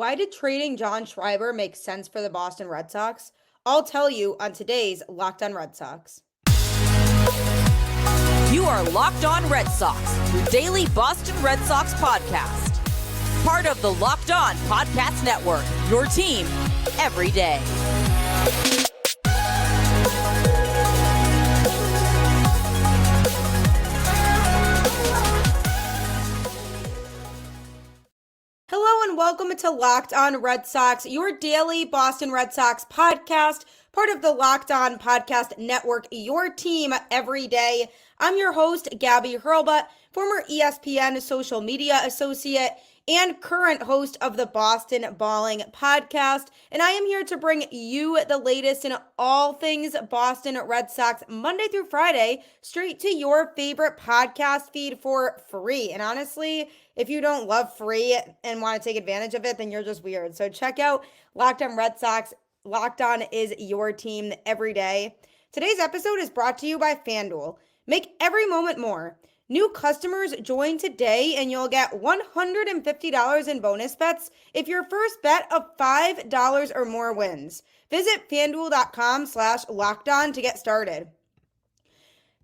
Why did trading John Schreiber make sense for the Boston Red Sox? I'll tell you on today's Locked on Red Sox. You are Locked on Red Sox, your daily Boston Red Sox podcast. Part of the Locked on Podcast Network, your team every day. Hello and welcome to Locked on Red Sox, your daily Boston Red Sox podcast, part of the Locked on Podcast Network, your team every day. I'm your host, Gabby, former ESPN social media associate and current host of the Boston Balling podcast, and I am here to bring you the latest in all things Boston Red Sox Monday through Friday, straight to your favorite podcast feed for free. And honestly, if you don't love free and want to take advantage of it, then you're just weird. So check out Locked on Red Sox. Locked on is your team every day. Today's episode is brought to you by FanDuel. Make every moment more. New customers join today and you'll get $150 in bonus bets if your first bet of $5 or more wins. Visit fanduel.com/lockedon to get started.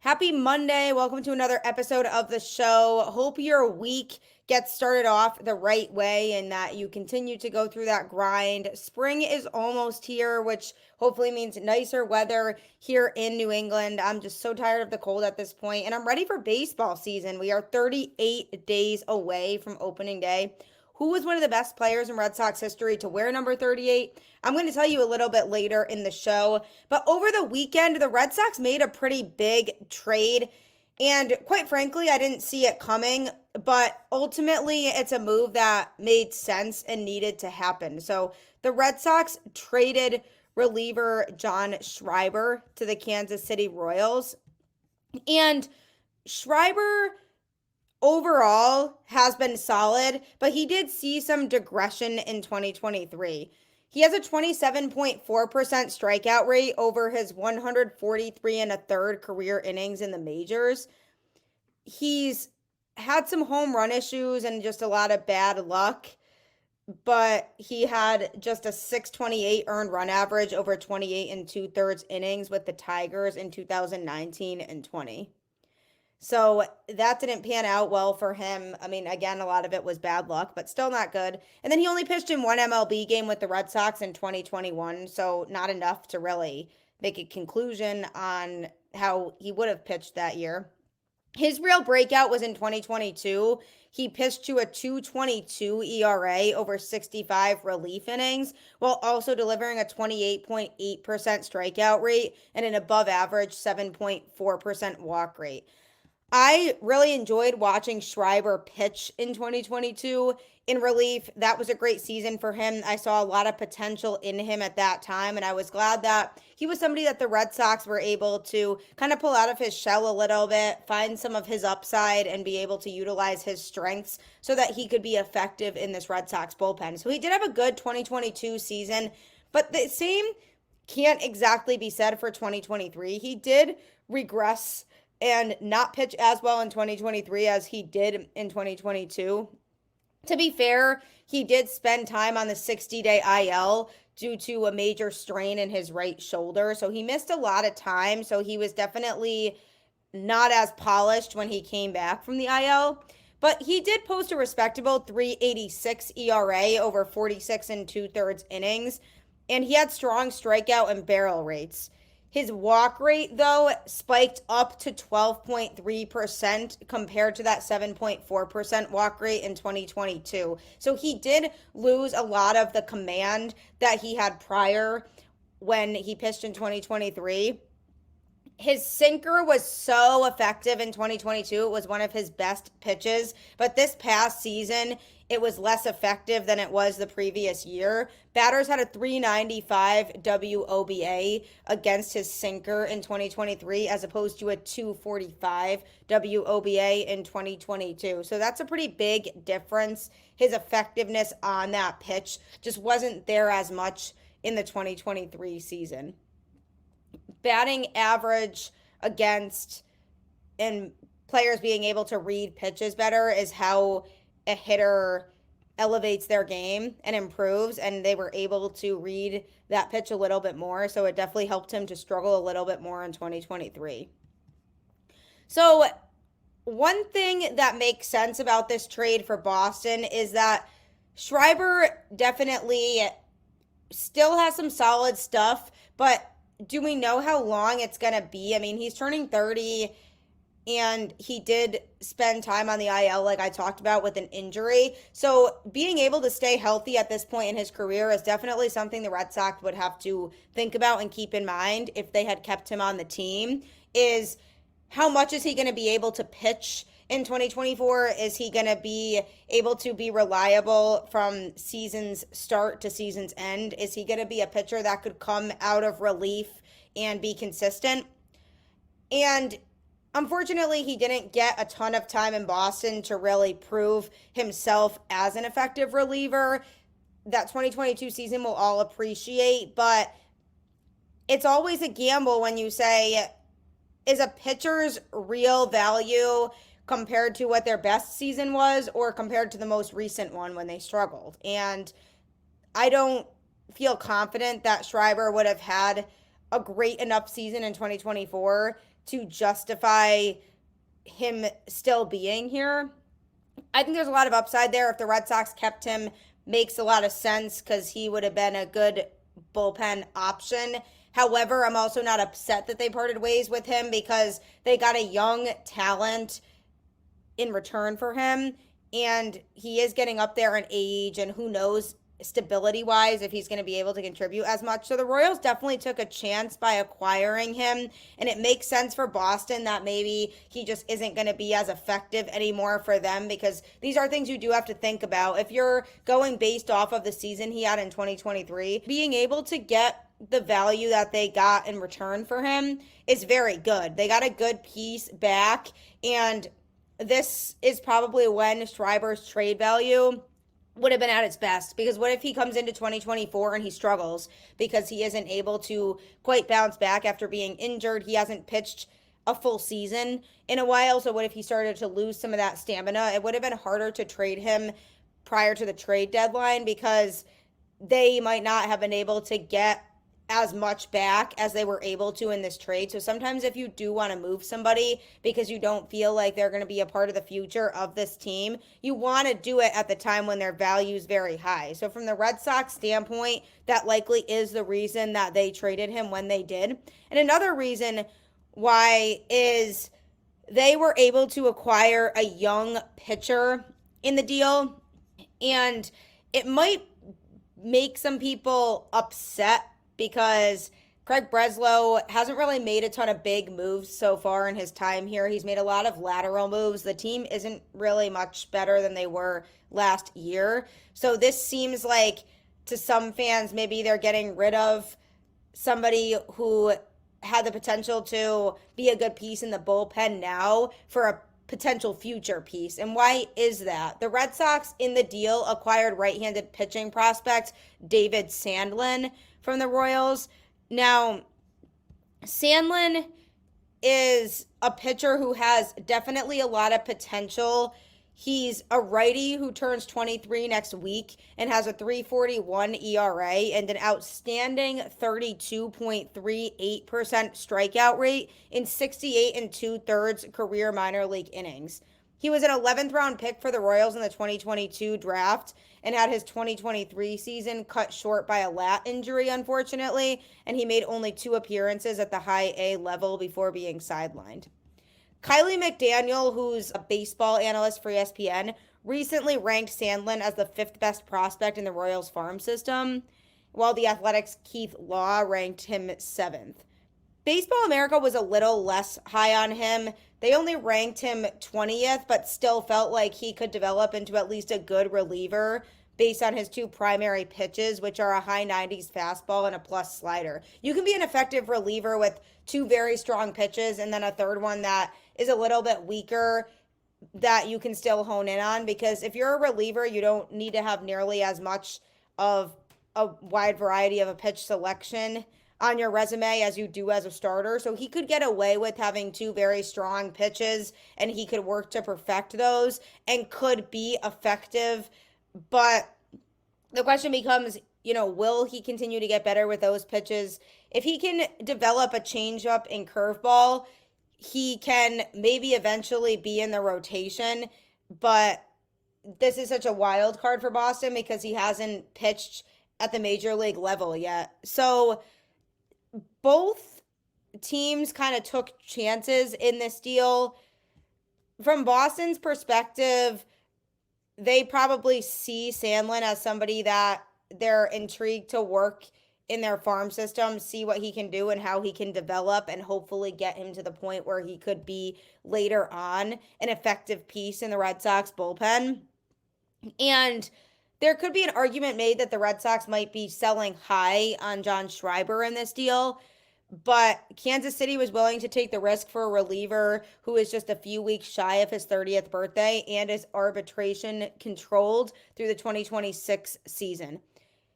Happy Monday. Welcome to another episode of the show. Hope your week gets started off the right way and that you continue to go through that grind. Spring is almost here, which hopefully means nicer weather here in New England. I'm just so tired of the cold at this point, and I'm ready for baseball season. We are 38 days away from opening day. Who was one of the best players in Red Sox history to wear number 38? I'm going to tell you a little bit later in the show. But over the weekend, the Red Sox made a pretty big trade. And quite frankly, I didn't see it coming. But ultimately, it's a move that made sense and needed to happen. So the Red Sox traded reliever John Schreiber to the Kansas City Royals. And Schreiber overall has been solid, but he did see some digression in 2023. He has a 27.4% strikeout rate over his 143 and a third career innings in the majors. He's had some home run issues and just a lot of bad luck, but he had just a 628 earned run average over 28 and 2/3 innings with the Tigers in 2019 and 20. So that didn't pan out well for him. I mean, again, a lot of it was bad luck, but still not good. And then he only pitched in one MLB game with the Red Sox in 2021, so not enough to really make a conclusion on how he would have pitched that year. His real breakout was in 2022. He pitched to a 2.22 ERA over 65 relief innings, while also delivering a 28.8% strikeout rate and an above average 7.4% walk rate. I really enjoyed watching Schreiber pitch in 2022 in relief. That was a great season for him. I saw a lot of potential in him at that time, and I was glad that he was somebody that the Red Sox were able to kind of pull out of his shell a little bit, find some of his upside, and be able to utilize his strengths so that he could be effective in this Red Sox bullpen. So he did have a good 2022 season, but the same can't exactly be said for 2023. He did regress and not pitch as well in 2023 as he did in 2022. To be fair, he did spend time on the 60-day IL due to a major strain in his right shoulder. So he missed a lot of time. So he was definitely not as polished when he came back from the IL. But he did post a respectable 3.86 ERA over 46 and 2/3 innings. And he had strong strikeout and barrel rates. His walk rate, though, spiked up to 12.3% compared to that 7.4% walk rate in 2022. So he did lose a lot of the command that he had prior when he pitched in 2023. His sinker was so effective in 2022. It was one of his best pitches. But this past season, it was less effective than it was the previous year. Batters had a 395 WOBA against his sinker in 2023 as opposed to a 245 WOBA in 2022. So that's a pretty big difference. His effectiveness on that pitch just wasn't there as much in the 2023 season. Batting average against and players being able to read pitches better is how a hitter elevates their game and improves, and they were able to read that pitch a little bit more. So it definitely helped him to struggle a little bit more in 2023. So one thing that makes sense about this trade for Boston is that Schreiber definitely still has some solid stuff, but do we know how long it's going to be? I mean, he's turning 30 and he did spend time on the IL, like I talked about, with an injury. So being able to stay healthy at this point in his career is definitely something the Red Sox would have to think about and keep in mind if they had kept him on the team. Is how much is he going to be able to pitch in 2024? Is he going to be able to be reliable from season's start to season's end? Is he going to be a pitcher that could come out of relief and be consistent? And unfortunately, he didn't get a ton of time in Boston to really prove himself as an effective reliever. That 2022 season we'll all appreciate, but it's always a gamble when you say, is a pitcher's real value compared to what their best season was or compared to the most recent one when they struggled? And I don't feel confident that Schreiber would have had a great enough season in 2024 to justify him still being here. I think there's a lot of upside there. If the Red Sox kept him, makes a lot of sense because he would have been a good bullpen option. However, I'm also not upset that they parted ways with him because they got a young talent in return for him, and he is getting up there in age, and who knows stability-wise if he's going to be able to contribute as much. So the Royals definitely took a chance by acquiring him, and it makes sense for Boston that maybe he just isn't going to be as effective anymore for them, because these are things you do have to think about. If you're going based off of the season he had in 2023, being able to get the value that they got in return for him is very good. They got a good piece back, and this is probably when Schreiber's trade value would have been at its best, because what if he comes into 2024 and he struggles because he isn't able to quite bounce back after being injured? He hasn't pitched a full season in a while, so what if he started to lose some of that stamina? It would have been harder to trade him prior to the trade deadline because they might not have been able to get as much back as they were able to in this trade. So sometimes if you do want to move somebody because you don't feel like they're going to be a part of the future of this team, you want to do it at the time when their value is very high. So from the Red Sox standpoint, that likely is the reason that they traded him when they did. And another reason why is they were able to acquire a young pitcher in the deal, and it might make some people upset because Craig Breslow hasn't really made a ton of big moves so far in his time here. He's made a lot of lateral moves. The team isn't really much better than they were last year. So this seems like, to some fans, maybe they're getting rid of somebody who had the potential to be a good piece in the bullpen now for a potential future piece. And why is that? The Red Sox in the deal acquired right-handed pitching prospect David Sandlin from the Royals. Now, Sandlin is a pitcher who has definitely a lot of potential. He's a righty who turns 23 next week and has a 3.41 ERA and an outstanding 32.38% strikeout rate in 68 2/3 career minor league innings. He was an 11th round pick for the Royals in the 2022 draft and had his 2023 season cut short by a lat injury, unfortunately, and he made only 2 appearances at the high A level before being sidelined. Kylie McDaniel, who's a baseball analyst for ESPN, recently ranked Sandlin as the 5th best prospect in the Royals farm system, while the Athletics' Keith Law ranked him 7th. Baseball America was a little less high on him. They only ranked him 20th, but still felt like he could develop into at least a good reliever based on his 2 primary pitches, which are a high 90s fastball and a plus slider. You can be an effective reliever with 2 very strong pitches and then a third one that is a little bit weaker that you can still hone in on, because if you're a reliever, you don't need to have nearly as much of a wide variety of a pitch selection on your resume as you do as a starter. So he could get away with having 2 very strong pitches, and he could work to perfect those and could be effective But the question becomes, will he continue to get better with those pitches? If he can develop a changeup and curveball, he can maybe eventually be in the rotation. But this is such a wild card for Boston because he hasn't pitched at the major league level yet. So both teams kind of took chances in this deal. From Boston's perspective, they probably see Sandlin as somebody that they're intrigued to work in their farm system, see what he can do and how he can develop, and hopefully get him to the point where he could be later on an effective piece in the Red Sox bullpen. And there could be an argument made that the Red Sox might be selling high on John Schreiber in this deal. But Kansas City was willing to take the risk for a reliever who is just a few weeks shy of his 30th birthday and is arbitration controlled through the 2026 season.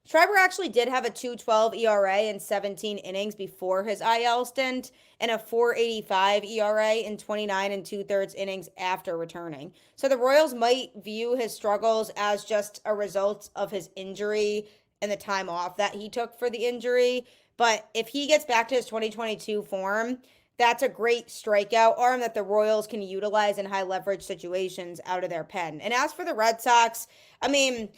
Schreiber actually did have a 2.12 ERA in 17 innings before his IL stint and a 4.85 ERA in 29 and 2/3 innings after returning. So the Royals might view his struggles as just a result of his injury and the time off that he took for the injury. But if he gets back to his 2022 form, that's a great strikeout arm that the Royals can utilize in high leverage situations out of their pen. And as for the Red Sox, I mean,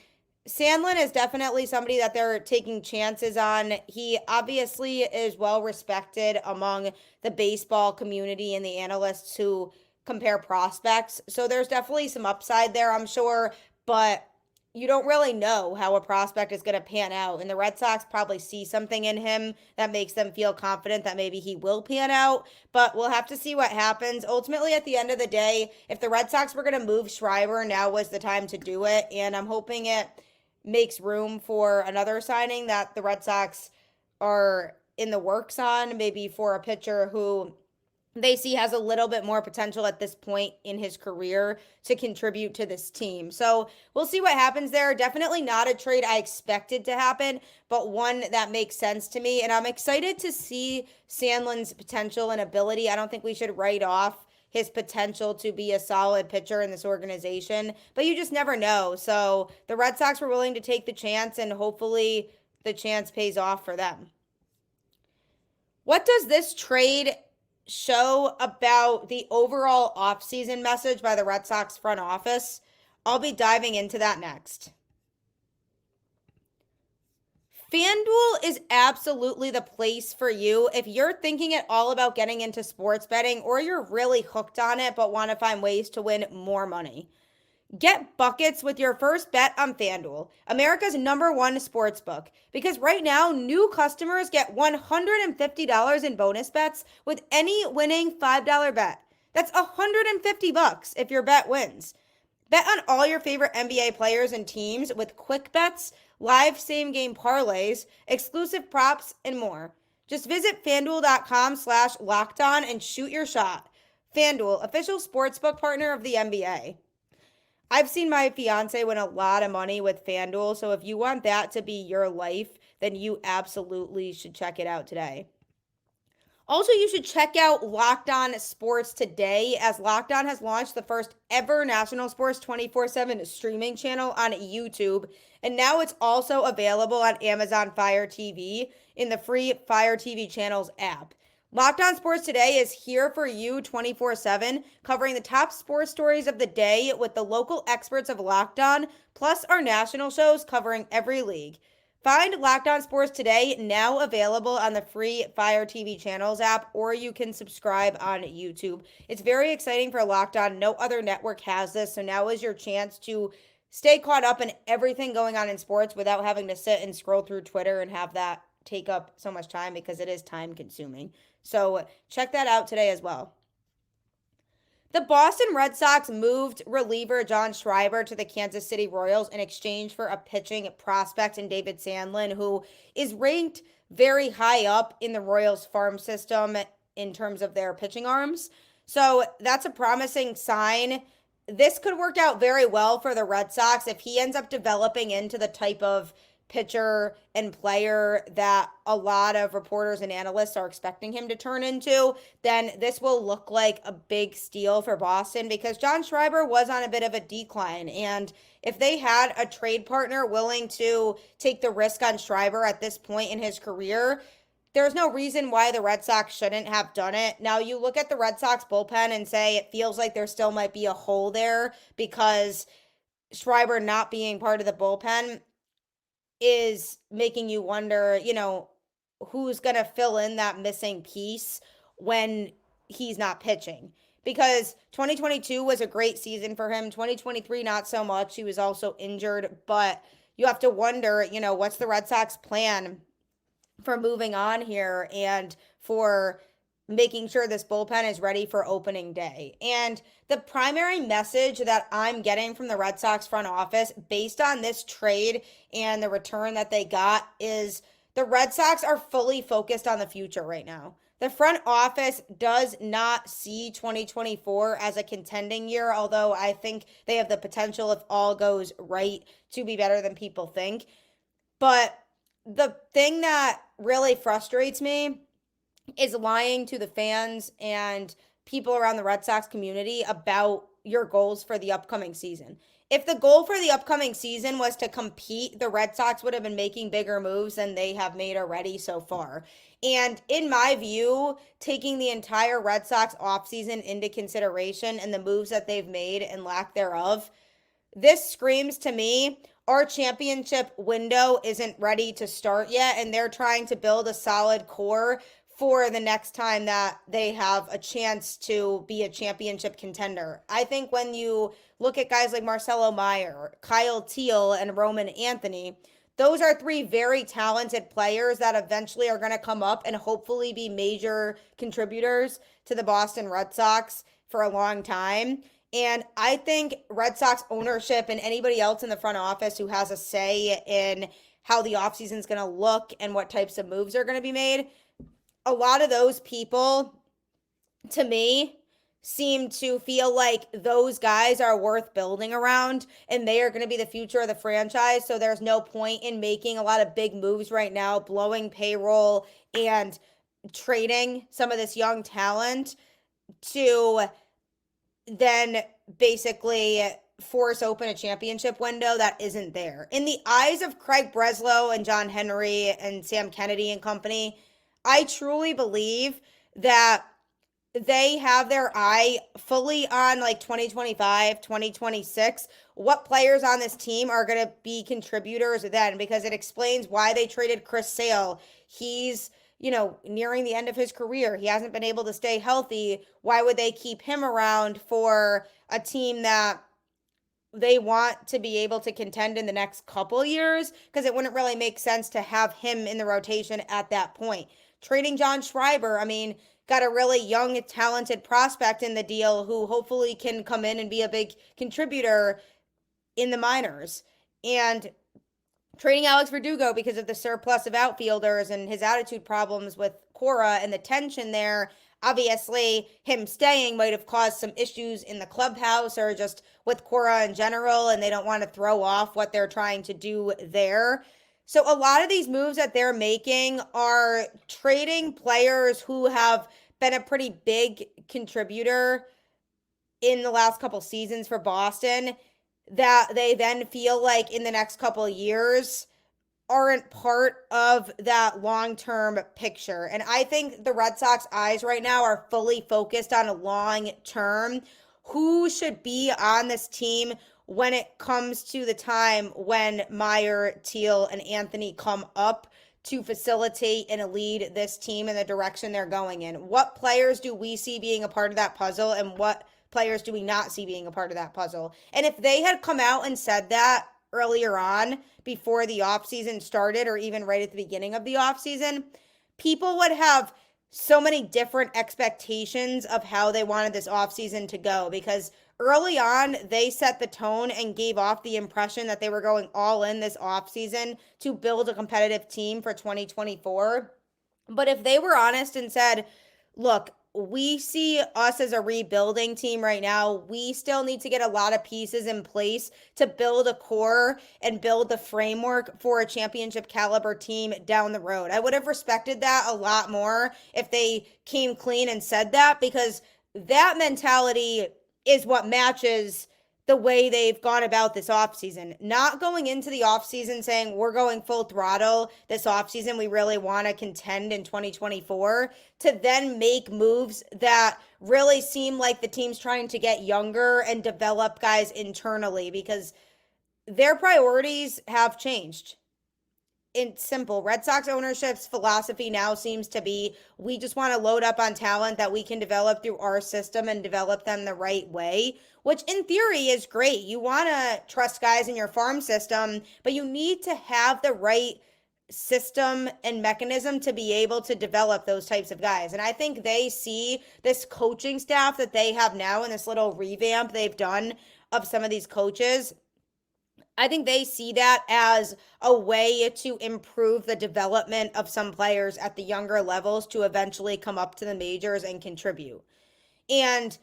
Sandlin is definitely somebody that they're taking chances on. He obviously is well respected among the baseball community and the analysts who compare prospects. So there's definitely some upside there, I'm sure. But you don't really know how a prospect is going to pan out. And the Red Sox probably see something in him that makes them feel confident that maybe he will pan out. But we'll have to see what happens. Ultimately, at the end of the day, if the Red Sox were going to move Schreiber, now was the time to do it. And I'm hoping it makes room for another signing that the Red Sox are in the works on, maybe for a pitcher who they see has a little bit more potential at this point in his career to contribute to this team. So we'll see what happens there. Definitely not a trade I expected to happen, but one that makes sense to me. And I'm excited to see Sandlin's potential and ability. I don't think we should write off his potential to be a solid pitcher in this organization, but you just never know. So the Red Sox were willing to take the chance, and hopefully the chance pays off for them. What does this trade show about the overall offseason message by the Red Sox front office? I'll be diving into that next. FanDuel is absolutely the place for you if you're thinking at all about getting into sports betting, or you're really hooked on it but want to find ways to win more money. Get buckets with your first bet on FanDuel, America's #1 sportsbook, because right now new customers get $150 in bonus bets with any winning $5 bet. That's $150 if your bet wins. Bet on all your favorite NBA players and teams with quick bets, live same-game parlays, exclusive props, and more. Just visit FanDuel.com/lockedon and shoot your shot. FanDuel, official sportsbook partner of the NBA. I've seen my fiance win a lot of money with FanDuel, so if you want that to be your life, then you absolutely should check it out today. Also, you should check out Locked On Sports today, as Locked On has launched the first ever national sports 24/7 streaming channel on YouTube. And now it's also available on Amazon Fire TV in the free Fire TV channels app. Locked On Sports Today is here for you 24/7, covering the top sports stories of the day with the local experts of Locked On, plus our national shows covering every league. Find Locked On Sports Today, now available on the free Fire TV channels app, or you can subscribe on YouTube. It's very exciting for Locked On. No other network has this, so now is your chance to stay caught up in everything going on in sports without having to sit and scroll through Twitter and have that take up so much time, because it is time consuming. So check that out today as well. The Boston Red Sox moved reliever John Schreiber to the Kansas City Royals in exchange for a pitching prospect in David Sandlin, who is ranked very high up in the Royals farm system in terms of their pitching arms. So that's a promising sign. This could work out very well for the Red Sox if he ends up developing into the type of pitcher and player that a lot of reporters and analysts are expecting him to turn into, then this will look like a big steal for Boston because John Schreiber was on a bit of a decline. And if they had a trade partner willing to take the risk on Schreiber at this point in his career, there's no reason why the Red Sox shouldn't have done it. Now, you look at the Red Sox bullpen and say it feels like there still might be a hole there because Schreiber not being part of the bullpen is making you wonder, who's going to fill in that missing piece when he's not pitching. Because 2022 was a great season for him. 2023, not so much. He was also injured. But you have to wonder, what's the Red Sox plan for moving on here and for making sure this bullpen is ready for opening day. And the primary message that I'm getting from the Red Sox front office based on this trade and the return that they got is the Red Sox are fully focused on the future right now. The front office does not see 2024 as a contending year, although I think they have the potential, if all goes right, to be better than people think. But the thing that really frustrates me is lying to the fans and people around the Red Sox community about your goals for the upcoming season. If the goal for the upcoming season was to compete, the Red Sox would have been making bigger moves than they have made already so far. And in my view, taking the entire Red Sox offseason into consideration and the moves that they've made and lack thereof, this screams to me our championship window isn't ready to start yet, and they're trying to build a solid core for the next time that they have a chance to be a championship contender. I think when you look at guys like Marcelo Meyer, Kyle Teal, and Roman Anthony, those are three very talented players that eventually are going to come up and hopefully be major contributors to the Boston Red Sox for a long time. And I think Red Sox ownership and anybody else in the front office who has a say in how the offseason is going to look and what types of moves are going to be made, a lot of those people, to me, seem to feel like those guys are worth building around and they are going to be the future of the franchise. So there's no point in making a lot of big moves right now, blowing payroll and trading some of this young talent to then basically force open a championship window that isn't there. In the eyes of Craig Breslow and John Henry and Sam Kennedy and company, I truly believe that they have their eye fully on like 2025, 2026. What players on this team are going to be contributors then? Because it explains why they traded Chris Sale. He's nearing the end of his career. He hasn't been able to stay healthy. Why would they keep him around for a team that they want to be able to contend in the next couple years? Because it wouldn't really make sense to have him in the rotation at that point. Trading John Schreiber, got a really young, talented prospect in the deal who hopefully can come in and be a big contributor in the minors. And trading Alex Verdugo because of the surplus of outfielders and his attitude problems with Cora and the tension there. Obviously, him staying might have caused some issues in the clubhouse or just with Cora in general, and they don't want to throw off what they're trying to do there. So a lot of these moves that they're making are trading players who have been a pretty big contributor in the last couple seasons for Boston that they then feel like in the next couple of years aren't part of that long-term picture. And I think the Red Sox eyes right now are fully focused on a long-term. Who should be on this team when it comes to the time when Meyer, Teal, and Anthony come up to facilitate and lead this team in the direction they're going in? What players do we see being a part of that puzzle, and what players do we not see being a part of that puzzle? And if they had come out and said that earlier on before the offseason started, or even right at the beginning of the offseason, people would have so many different expectations of how they wanted this offseason to go, because early on they set the tone and gave off the impression that they were going all in this offseason to build a competitive team for 2024. But if they were honest and said, look, we see us as a rebuilding team right now. We still need to get a lot of pieces in place to build a core and build the framework for a championship caliber team down the road. I would have respected that a lot more if they came clean and said that, because that mentality is what matches the way they've gone about this offseason. Not going into the offseason saying we're going full throttle this offseason, we really want to contend in 2024, to then make moves that really seem like the team's trying to get younger and develop guys internally, because their priorities have changed. It's simple. Red Sox ownership's philosophy now seems to be, we just want to load up on talent that we can develop through our system and develop them the right way, which in theory is great. You want to trust guys in your farm system, but you need to have the right system and mechanism to be able to develop those types of guys. And I think they see this coaching staff that they have now and this little revamp they've done of some of these coaches. I think they see that as a way to improve the development of some players at the younger levels to eventually come up to the majors and contribute. And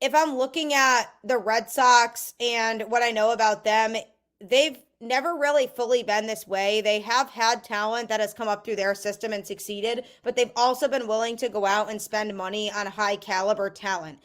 if I'm looking at the Red Sox and what I know about them, they've never really fully been this way. They have had talent that has come up through their system and succeeded, but they've also been willing to go out and spend money on high caliber talent.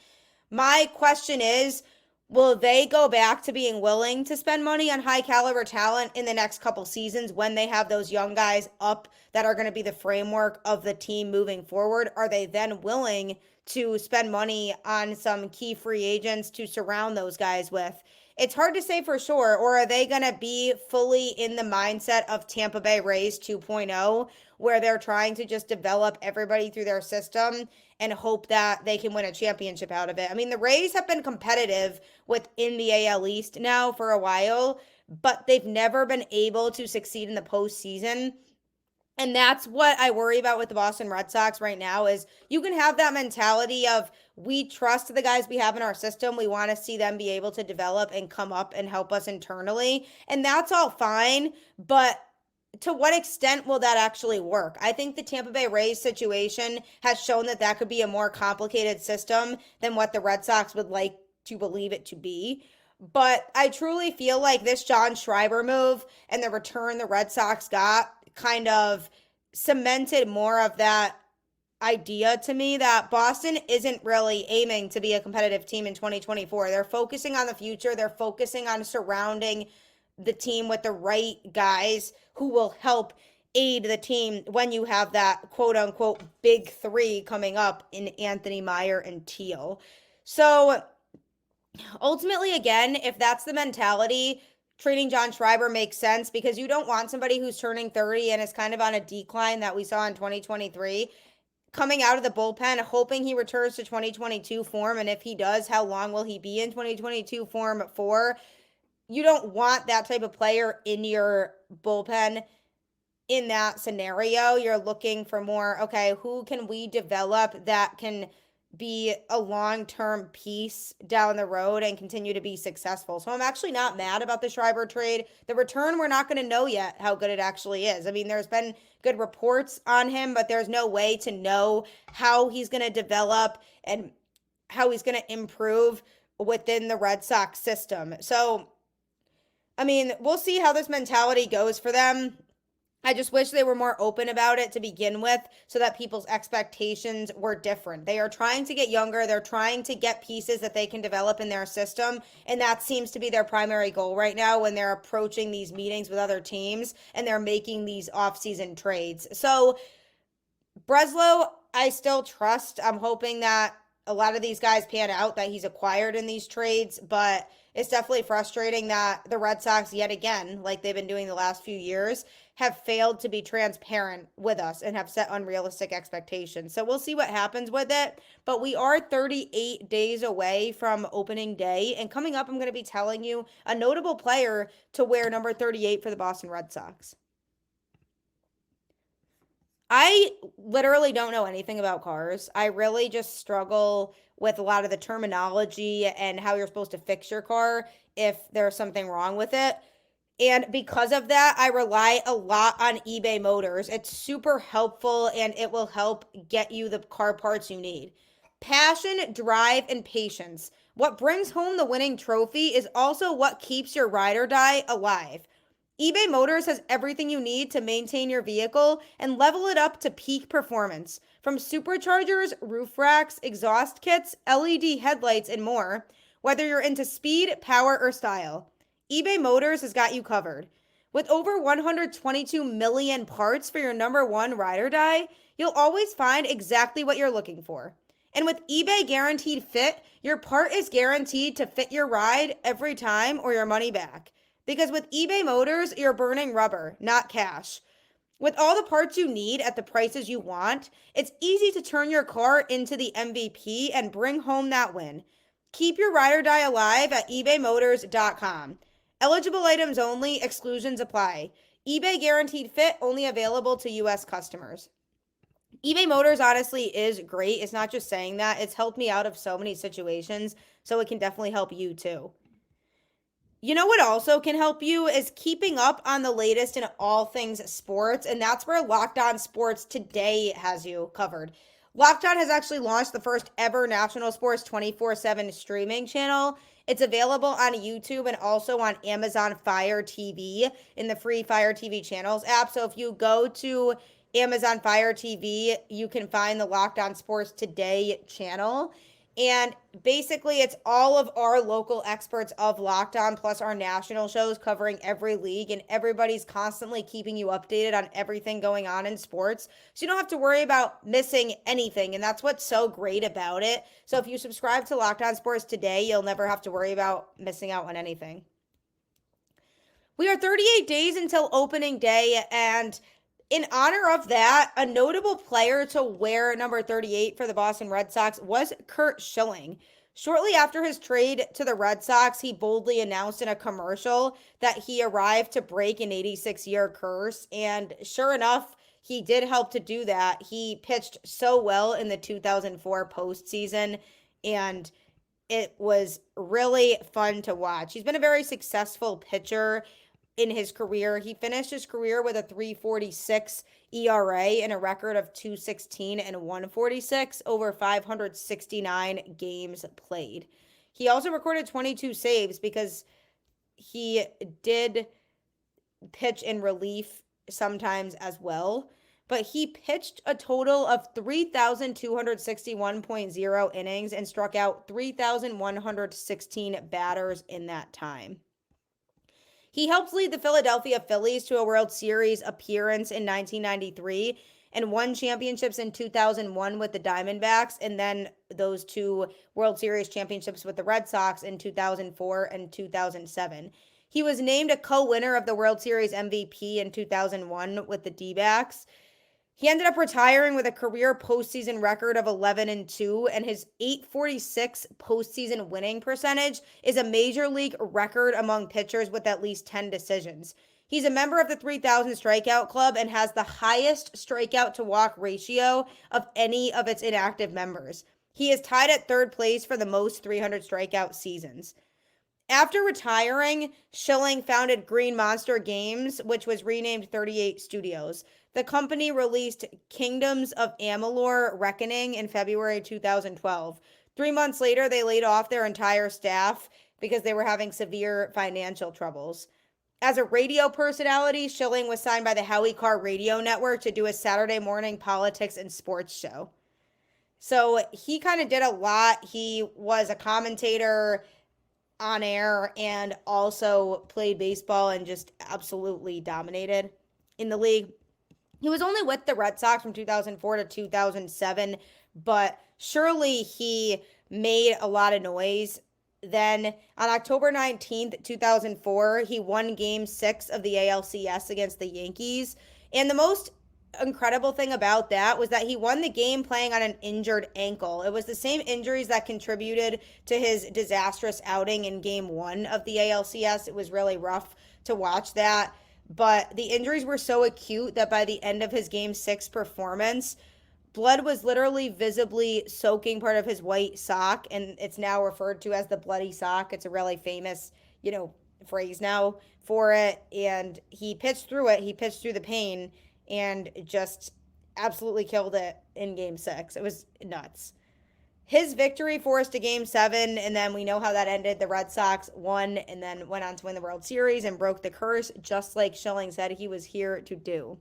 My question is, will they go back to being willing to spend money on high caliber talent in the next couple seasons when they have those young guys up that are going to be the framework of the team moving forward? Are they then willing to spend money on some key free agents to surround those guys with? It's hard to say for sure. Or are they going to be fully in the mindset of Tampa Bay Rays 2.0, where they're trying to just develop everybody through their system and hope that they can win a championship out of it? I mean, the Rays have been competitive within the AL East now for a while, but they've never been able to succeed in the postseason. And that's what I worry about with the Boston Red Sox right now, is you can have that mentality of, we trust the guys we have in our system. We want to see them be able to develop and come up and help us internally. And that's all fine. But to what extent will that actually work? I think the Tampa Bay Rays situation has shown that that could be a more complicated system than what the Red Sox would like to believe it to be. But I truly feel like this John Schreiber move and the return the Red Sox got kind of cemented more of that idea to me, that Boston isn't really aiming to be a competitive team in 2024. They're focusing on the future. They're focusing on surrounding the team with the right guys who will help aid the team when you have that quote unquote big three coming up in Anthony Meyer and Teal. So ultimately, again, if that's the mentality, trading John Schreiber makes sense, because you don't want somebody who's turning 30 and is kind of on a decline that we saw in 2023 coming out of the bullpen, hoping he returns to 2022 form. And if he does, how long will he be in 2022 form for? You don't want that type of player in your bullpen in that scenario. You're looking for more, okay, who can we develop that can be a long-term piece down the road and continue to be successful? So I'm actually not mad about the Schreiber trade. The return, we're not going to know yet how good it actually is. I mean, there's been good reports on him, but there's no way to know how he's going to develop and how he's going to improve within the Red Sox system. So, I mean, we'll see how this mentality goes for them. I just wish they were more open about it to begin with, so that people's expectations were different. They are trying to get younger. They're trying to get pieces that they can develop in their system. And that seems to be their primary goal right now when they're approaching these meetings with other teams and they're making these offseason trades. So Breslow, I still trust. I'm hoping that a lot of these guys pan out that he's acquired in these trades, but it's definitely frustrating that the Red Sox, yet again, like they've been doing the last few years, have failed to be transparent with us and have set unrealistic expectations. So we'll see what happens with it. But we are 38 days away from opening day. And coming up, I'm going to be telling you a notable player to wear number 38 for the Boston Red Sox. I literally don't know anything about cars. I really just struggle with a lot of the terminology and how you're supposed to fix your car if there's something wrong with it. And because of that, I rely a lot on eBay Motors. It's super helpful and it will help get you the car parts you need. Passion, drive, and patience. What brings home the winning trophy is also what keeps your ride or die alive. eBay Motors has everything you need to maintain your vehicle and level it up to peak performance. From superchargers, roof racks, exhaust kits, LED headlights, and more. Whether you're into speed, power, or style, eBay Motors has got you covered. With over 122 million parts for your number one ride or die, you'll always find exactly what you're looking for. And with eBay Guaranteed Fit, your part is guaranteed to fit your ride every time or your money back. Because with eBay Motors, you're burning rubber, not cash. With all the parts you need at the prices you want, it's easy to turn your car into the MVP and bring home that win. Keep your ride or die alive at ebaymotors.com. Eligible items only, exclusions apply. eBay Guaranteed Fit only available to U.S. customers. eBay Motors honestly is great. It's not just saying that. It's helped me out of so many situations, so it can definitely help you too. You know what also can help you is keeping up on the latest in all things sports, and that's where Locked On Sports Today has you covered. Locked On has actually launched the first ever national sports 24/7 streaming channel. It's available on YouTube and also on Amazon Fire TV in the free Fire TV channels app. So if you go to Amazon Fire TV, you can find the Locked On Sports Today channel. And basically, it's all of our local experts of Locked On, plus our national shows covering every league, and everybody's constantly keeping you updated on everything going on in sports. So you don't have to worry about missing anything, and that's what's so great about it. So if you subscribe to Locked On Sports Today, you'll never have to worry about missing out on anything. We are 38 days until opening day, and in honor of that, a notable player to wear number 38 for the Boston Red Sox was Curt Schilling. Shortly after his trade to the Red Sox, he boldly announced in a commercial that he arrived to break an 86-year curse, and sure enough, he did help to do that. He pitched so well in the 2004 postseason, and it was really fun to watch. He's been a very successful pitcher in his career. He finished his career with a 3.46 ERA and a record of 2.16 and 1.46 over 569 games played. He also recorded 22 saves because he did pitch in relief sometimes as well. But he pitched a total of 3,261.0 innings and struck out 3,116 batters in that time. He helped lead the Philadelphia Phillies to a World Series appearance in 1993 and won championships in 2001 with the Diamondbacks, and then those two World Series championships with the Red Sox in 2004 and 2007. He was named a co-winner of the World Series MVP in 2001 with the D-backs. He ended up retiring with a career postseason record of 11-2, and his 846 postseason winning percentage is a major league record among pitchers with at least 10 decisions. He's a member of the 3,000 strikeout club and has the highest strikeout to walk ratio of any of its inactive members. He is tied at third place for the most 300 strikeout seasons. After retiring, Schilling founded Green Monster Games, which was renamed 38 Studios. The company released Kingdoms of Amalur: Reckoning in February 2012. 3 months later, they laid off their entire staff because they were having severe financial troubles. As a radio personality, Schilling was signed by the Howie Carr Radio Network to do a Saturday morning politics and sports show. So he kind of did a lot. He was a commentator on air and also played baseball and just absolutely dominated in the league. He was only with the Red Sox from 2004 to 2007, but surely he made a lot of noise. Then on October 19th, 2004, he won Game 6 of the ALCS against the Yankees. And the most incredible thing about that was that he won the game playing on an injured ankle. It was the same injuries that contributed to his disastrous outing in Game 1 of the ALCS. It was really rough to watch that. But the injuries were so acute that by the end of his Game 6 performance, blood was literally visibly soaking part of his white sock, and it's now referred to as the bloody sock. It's a really famous, phrase now for it. And he pitched through it. He pitched through the pain and just absolutely killed it in Game 6. It was nuts. His victory forced a game 7, and then we know how that ended. The Red Sox won and then went on to win the World Series and broke the curse, just like Schilling said he was here to do.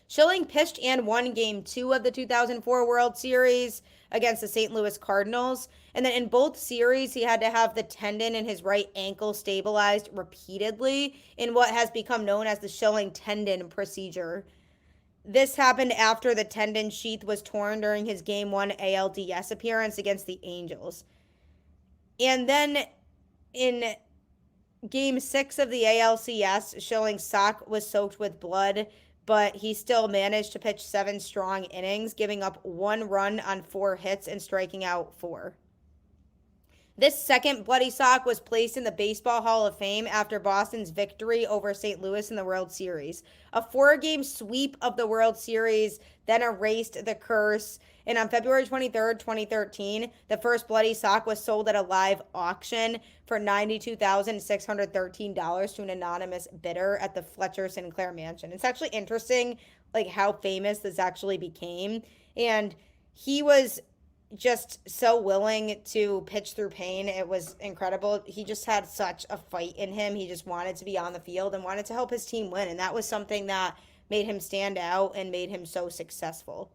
Schilling pitched and won game 2 of the 2004 World Series against the St. Louis Cardinals. And then in both series, he had to have the tendon in his right ankle stabilized repeatedly in what has become known as the Schilling tendon procedure. This happened after the tendon sheath was torn during his Game 1 ALDS appearance against the Angels. And then in Game 6 of the ALCS, Schilling's sock was soaked with blood, but he still managed to pitch 7 strong innings, giving up 1 run on 4 hits and striking out 4. This second bloody sock was placed in the Baseball Hall of Fame after Boston's victory over St. Louis in the World Series. A 4-game sweep of the World Series then erased the curse. And on February 23rd, 2013, the first bloody sock was sold at a live auction for $92,613 to an anonymous bidder at the Fletcher Sinclair Mansion. It's actually interesting, like, how famous this actually became. And he was just so willing to pitch through pain. It was incredible. He just had such a fight in him. He just wanted to be on the field and wanted to help his team win. And that was something that made him stand out and made him so successful.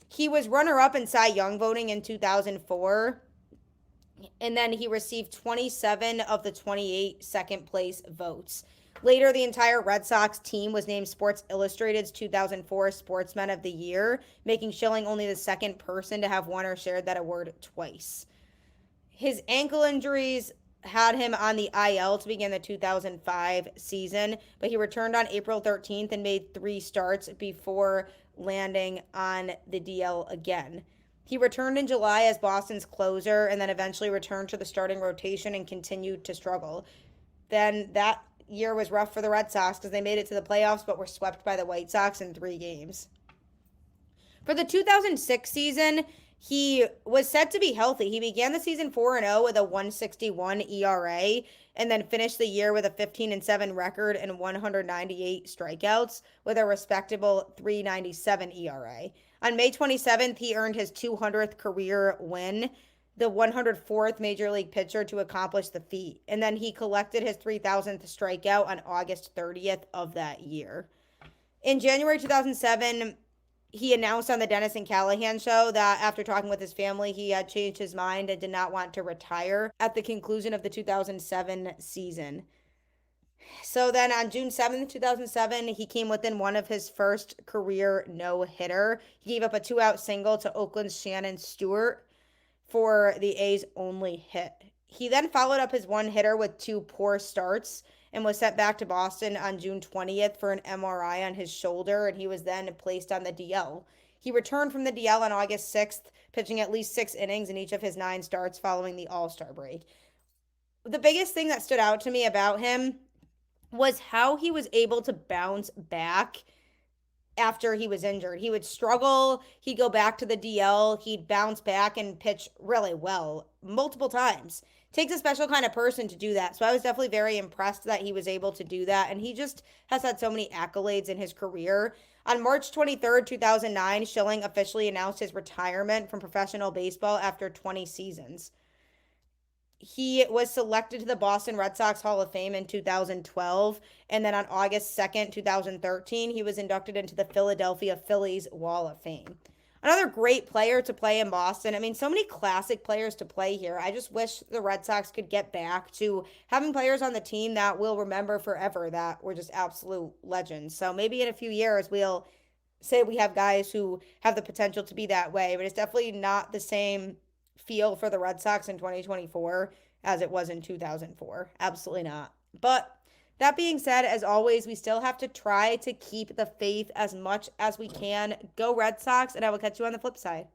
He was runner-up in Cy Young voting in 2004. And then he received 27 of the 28 second place votes. Later, the entire Red Sox team was named Sports Illustrated's 2004 Sportsman of the Year, making Schilling only the second person to have won or shared that award twice. His ankle injuries had him on the IL to begin the 2005 season, but he returned on April 13th and made 3 starts before landing on the DL again. He returned in July as Boston's closer and then eventually returned to the starting rotation and continued to struggle. Then that year was rough for the Red Sox because they made it to the playoffs but were swept by the White Sox in 3 games. For the 2006 season, he was set to be healthy. He began the season 4-0 with a 161 ERA and then finished the year with a 15-7 record and 198 strikeouts with a respectable 397 ERA. On May 27th, he earned his 200th career win, the 104th major league pitcher to accomplish the feat. And then he collected his 3,000th strikeout on August 30th of that year. In January 2007, he announced on the Dennis and Callahan show that after talking with his family, he had changed his mind and did not want to retire at the conclusion of the 2007 season. So then on June 7th, 2007, he came within one of his first career no-hitter. He gave up a 2-out single to Oakland's Shannon Stewart for the A's only hit. He then followed up his one hitter with 2 poor starts and was sent back to Boston on June 20th for an MRI on his shoulder, and he was then placed on the DL. He returned from the DL on August 6th, pitching at least 6 innings in each of his 9 starts following the All-Star break. The biggest thing that stood out to me about him was how he was able to bounce back after he was injured. He would struggle, he'd go back to the DL, he'd bounce back and pitch really well multiple times. Takes a special kind of person to do that. So I was definitely very impressed that he was able to do that. And he just has had so many accolades in his career. On March 23rd, 2009, Schilling officially announced his retirement from professional baseball after 20 seasons. He was selected to the Boston Red Sox Hall of Fame in 2012. And then on August 2nd, 2013, he was inducted into the Philadelphia Phillies Wall of Fame. Another great player to play in Boston. I mean, so many classic players to play here. I just wish the Red Sox could get back to having players on the team that we'll remember forever that were just absolute legends. So maybe in a few years we'll say we have guys who have the potential to be that way, but it's definitely not the same feel for the Red Sox in 2024 as it was in 2004. Absolutely not. But that being said, as always, we still have to try to keep the faith as much as we can. Go Red Sox, and I will catch you on the flip side.